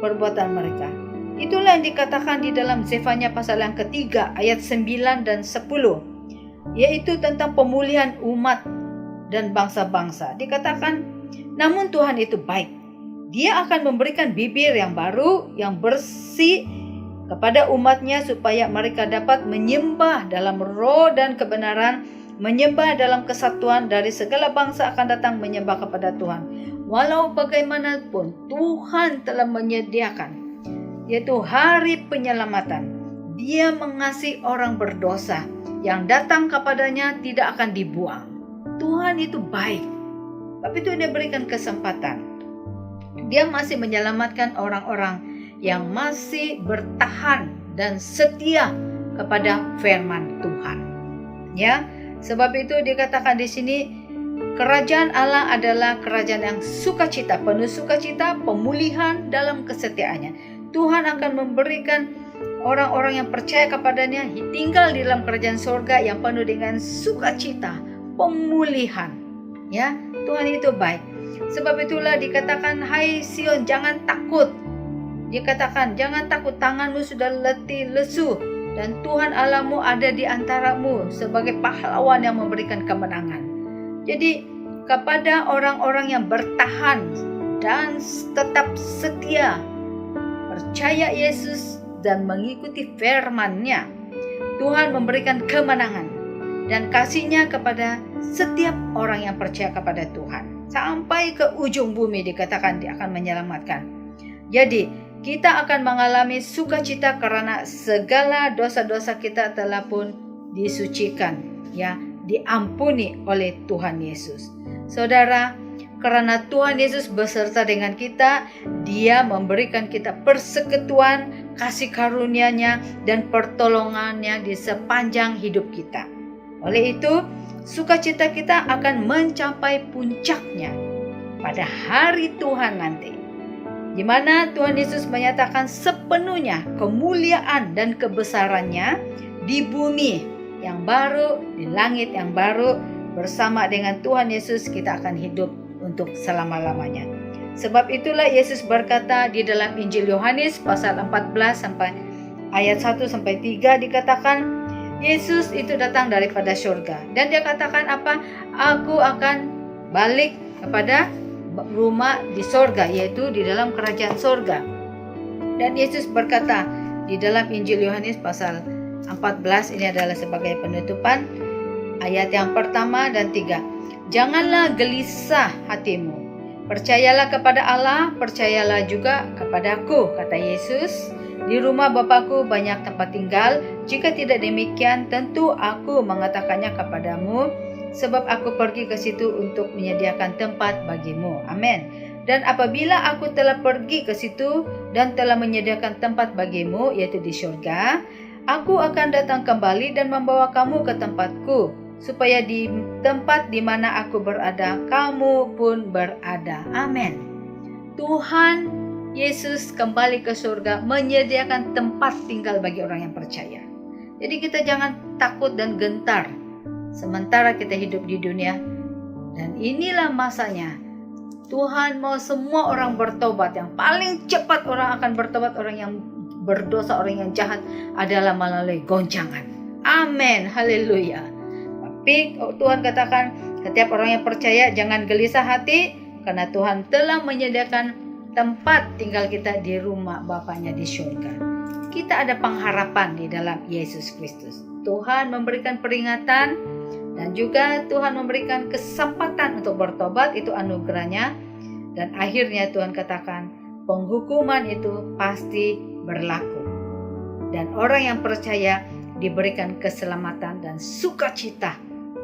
Perbuatan mereka. Itulah yang dikatakan di dalam Zefanya pasal yang ketiga ayat 9 dan 10. Yaitu tentang pemulihan umat dan bangsa-bangsa. Dikatakan, namun Tuhan itu baik. Dia akan memberikan bibir yang baru, yang bersih kepada umatnya supaya mereka dapat menyembah dalam roh dan kebenaran, menyembah dalam kesatuan. Dari segala bangsa akan datang menyembah kepada Tuhan. Walau bagaimanapun Tuhan telah menyediakan, yaitu hari penyelamatan. Dia mengasihi orang berdosa, yang datang kepadanya tidak akan dibuang. Tuhan itu baik, tapi itu Dia berikan kesempatan. Dia masih menyelamatkan orang-orang yang masih bertahan dan setia kepada firman Tuhan. Ya, sebab itu dikatakan di sini, kerajaan Allah adalah kerajaan yang sukacita, penuh sukacita, pemulihan dalam kesetiaannya. Tuhan akan memberikan orang-orang yang percaya kepadanya tinggal di dalam kerajaan surga yang penuh dengan sukacita, pemulihan. Ya, Tuhan itu baik. Sebab itulah dikatakan, hai Sion, jangan takut. Dikatakan, jangan takut, tanganmu sudah letih lesu, dan Tuhan Allahmu ada di antaramu sebagai pahlawan yang memberikan kemenangan. Jadi kepada orang-orang yang bertahan dan tetap setia, percaya Yesus dan mengikuti firman-Nya, Tuhan memberikan kemenangan dan kasih-Nya kepada setiap orang yang percaya kepada Tuhan. Sampai ke ujung bumi dikatakan Dia akan menyelamatkan. Jadi kita akan mengalami sukacita karena segala dosa-dosa kita telah pun disucikan, ya, diampuni oleh Tuhan Yesus. Saudara, karena Tuhan Yesus beserta dengan kita, Dia memberikan kita persekutuan, kasih karunia-Nya, dan pertolongan-Nya di sepanjang hidup kita. Oleh itu, sukacita kita akan mencapai puncaknya pada hari Tuhan nanti, di mana Tuhan Yesus menyatakan sepenuhnya kemuliaan dan kebesarannya di bumi yang baru, di langit yang baru. Bersama dengan Tuhan Yesus kita akan hidup untuk selama-lamanya. Sebab itulah Yesus berkata di dalam Injil Yohanes pasal 14 sampai ayat 1 sampai 3 dikatakan, Yesus itu datang daripada surga dan Dia katakan apa? Aku akan balik kepada rumah di surga, yaitu di dalam kerajaan surga. Dan Yesus berkata di dalam Injil Yohanes pasal 14, ini adalah sebagai penutupan ayat yang pertama dan 3. Janganlah gelisah hatimu. Percayalah kepada Allah, percayalah juga kepadaku, kata Yesus. Di rumah Bapakku banyak tempat tinggal. Jika tidak demikian, tentu aku mengatakannya kepadamu, sebab aku pergi ke situ untuk menyediakan tempat bagimu. Amin. Dan apabila aku telah pergi ke situ dan telah menyediakan tempat bagimu, yaitu di surga, aku akan datang kembali dan membawa kamu ke tempatku, supaya di tempat di mana aku berada, kamu pun berada. Amin. Tuhan Yesus kembali ke surga menyediakan tempat tinggal bagi orang yang percaya. Jadi kita jangan takut dan gentar sementara kita hidup di dunia. Dan inilah masanya Tuhan mau semua orang bertobat. Yang paling cepat orang akan bertobat, orang yang berdosa, orang yang jahat adalah melalui goncangan. Amin, haleluya. Tapi Tuhan katakan, setiap orang yang percaya jangan gelisah hati, karena Tuhan telah menyediakan tempat tinggal kita di rumah Bapaknya di surga. Kita ada pengharapan di dalam Yesus Kristus. Tuhan memberikan peringatan dan juga Tuhan memberikan kesempatan untuk bertobat, itu anugerahnya. Dan akhirnya Tuhan katakan penghukuman itu pasti berlaku. Dan orang yang percaya diberikan keselamatan dan sukacita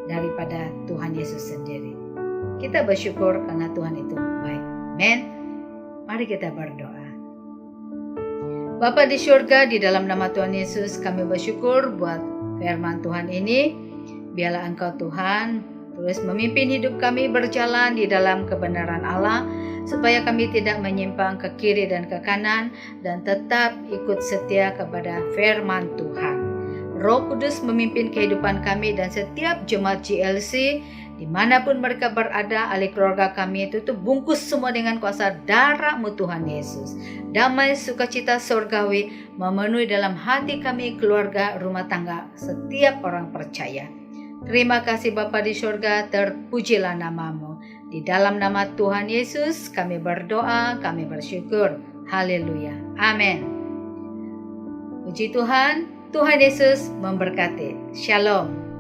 daripada Tuhan Yesus sendiri. Kita bersyukur karena Tuhan itu baik. Amin. Mari kita berdoa. Bapa di surga, di dalam nama Tuhan Yesus kami bersyukur buat firman Tuhan ini. Biarlah Engkau Tuhan terus memimpin hidup kami berjalan di dalam kebenaran Allah, supaya kami tidak menyimpang ke kiri dan ke kanan, dan tetap ikut setia kepada firman Tuhan. Roh Kudus memimpin kehidupan kami dan setiap jemaat GLC dimanapun mereka berada, ahli keluarga kami itu bungkus semua dengan kuasa darah-Mu Tuhan Yesus. Damai sukacita surgawi memenuhi dalam hati kami, keluarga, rumah tangga, setiap orang percaya. Terima kasih Bapa di surga, terpujilah nama-Mu. Di dalam nama Tuhan Yesus kami berdoa, kami bersyukur. Haleluya. Amin. Puji Tuhan, Tuhan Yesus memberkati. Shalom.